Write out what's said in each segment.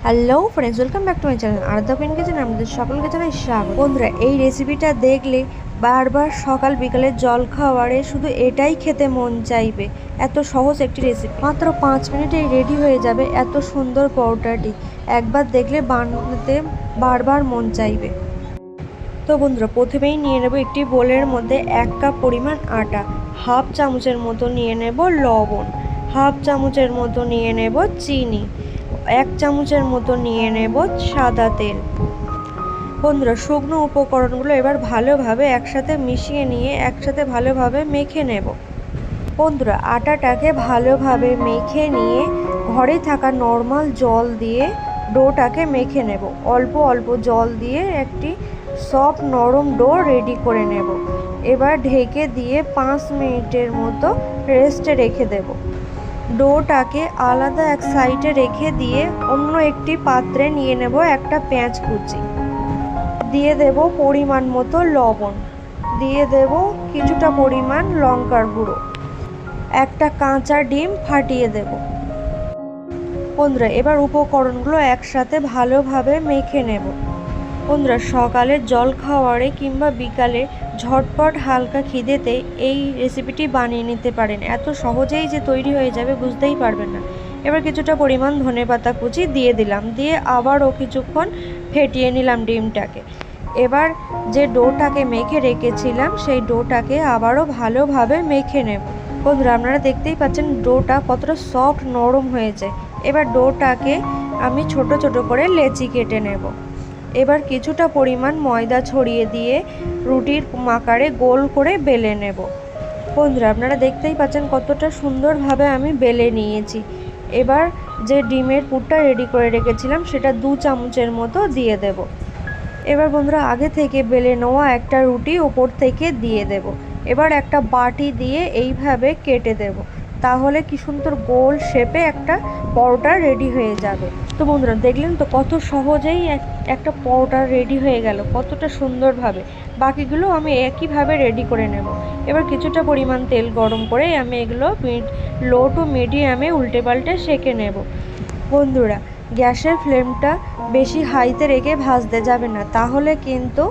Hello friends, welcome back to my channel Aradhya queen kitchen. আমাদের সকলকে জানাই স্বাগত। বন্ধুরা, এই রেসিপিটা দেখলে বারবার সকাল বিকালে জল খাওয়ারে শুধু এটাই খেতে মন চাইবে। এত সহজ একটি রেসিপি, মাত্র 5 মিনিটেই রেডি হয়ে যাবে এত সুন্দর পরোটাটি। একবার দেখলে বানাতে বারবার মন চাইবে। তো বন্ধুরা, প্রথমেই নিয়ে নেব একটি বোলের মধ্যে 1 কাপ পরিমাণ আটা, হাফ চামচের মতো নিয়ে নেব লবণ, হাফ চামচের মতো নিয়ে নেব চিনি, 1 চামচের মতো নিয়ে নেব সাদা তেল। বন্ধুরা, শুকনো উপকরণগুলো এবার ভালোভাবে একসাথে মিশিয়ে নিয়ে একসাথে ভালোভাবে মেখে নেব। বন্ধুরা, আটাটাকে ভালোভাবে মেখে নিয়ে ঘরে থাকা নর্মাল জল দিয়ে ডোটাকে মেখে নেব। অল্প অল্প জল দিয়ে একটি সফট নরম ডো রেডি করে নেব। এবার ঢেকে দিয়ে 5 মিনিটের মতো রেস্টে রেখে দেব। ডোটাকে আলাদা এক সাইডে রেখে দিয়ে অন্য একটি পাত্রে নিয়ে নেব একটা পেঁয়াজ কুচি, দিয়ে দেব পরিমাণ মতো লবণ, দিয়ে দেব কিছুটা পরিমাণ লঙ্কার গুঁড়ো, একটা কাঁচা ডিম ফাটিয়ে দেব। বন্ধুরা, এবার উপকরণগুলো একসাথে ভালোভাবে মেখে নেব। বন্ধুরা, সকালে জল খাওয়ারে কিংবা বিকালে ঝটপট হালকা খিদেতে এই রেসিপিটি বানিয়ে নিতে পারেন। এত সহজেই যে তৈরি হয়ে যাবে বুঝতেই পারবেন না। এবার কিছুটা পরিমাণ ধনেপাতা কুচি দিয়ে দিলাম, দিয়ে আবারও কিছুক্ষণ ফেটিয়ে নিলাম ডিমটাকে। এবার যে ডোটাকে মেখে রেখেছিলাম সেই ডোটাকে আবারও ভালোভাবে মেখে নেব। বন্ধুরা, আপনারা দেখতেই পাচ্ছেন ডোটা কতটা সফট নরম হয়েছে। এবার ডোটাকে আমি ছোট ছোট করে লেচি কেটে নেব। এবার কিছুটা পরিমাণ ময়দা ছড়িয়ে দিয়ে রুটির আকারে গোল করে বেলে নেব। বন্ধুরা, আপনারা দেখতেই পাচ্ছেন কতটা সুন্দরভাবে আমি বেলে নিয়েছি। এবার যে ডিমের পুরটা রেডি করে রেখেছিলাম সেটা 2 চামচের মতো দিয়ে দেব। এবার বন্ধুরা, আগে থেকে বেলে নেওয়া একটা রুটি উপর থেকে দিয়ে দেব। এবার একটা বাটি দিয়ে এইভাবে কেটে দেব, তাহলে কি সুন্দর গোল শেপে একটা পরোটা রেডি হয়ে যাবে। তো বন্ধুরা, দেখলেন তো কত সহজেই একটা পরোটা রেডি হয়ে গেল, কতটা সুন্দরভাবে। বাকিগুলো আমি একইভাবে রেডি করে নেব। এবার কিছুটা পরিমাণ তেল গরম করে আমি এগুলো লো টু মিডিয়ামে উল্টে পাল্টে সেঁকে নেব। বন্ধুরা, গ্যাসের ফ্লেমটা বেশি হাইতে রেখে ভাজতে যাবে না, তাহলে কিন্তু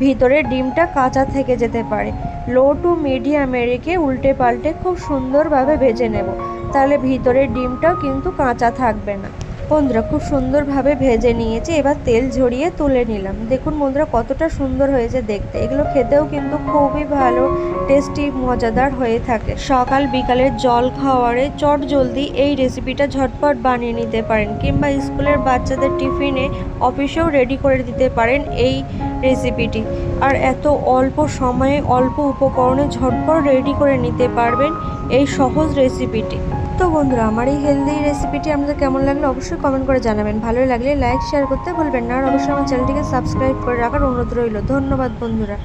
ভিতরে ডিমটা কাঁচা থেকে যেতে পারে। লো টু মিডিয়ামে রেখে উল্টে পাল্টে খুব সুন্দরভাবে ভেজে নেব, তাহলে ভিতরের ডিমটাও কিন্তু কাঁচা থাকবে না। বন্ধুরা, খুব সুন্দরভাবে ভেজে নিয়েছি। এবার তেল ঝরিয়ে তুলে নিলাম। দেখুন বন্ধুরা, কতটা সুন্দর হয়েছে দেখতে। এগুলো খেতেও কিন্তু খুবই ভালো, টেস্টি, মজাদার হয়ে থাকে। সকাল বিকালের জল খাওয়ারে চট জলদি এই রেসিপিটা ঝটপট বানিয়ে নিতে পারেন, কিংবা স্কুলের বাচ্চাদের টিফিনে অফিসেও রেডি করে দিতে পারেন এই রেসিপিটি। আর এত অল্প সময়ে অল্প উপকরণে ঝটপট রেডি করে নিতে পারবেন এই সহজ রেসিপিটি। তো বন্ধুরা, আমার এই হেলদি রেসিপিটি আপনাদের কেমন লাগলো অবশ্যই কমেন্ট করে জানাবেন। ভালো লাগলে লাইক শেয়ার করতে ভুলবেন না, আর অবশ্যই আমার চ্যানেলটিকে সাবস্ক্রাইব করে রাখার অনুরোধ রইল। ধন্যবাদ বন্ধুরা।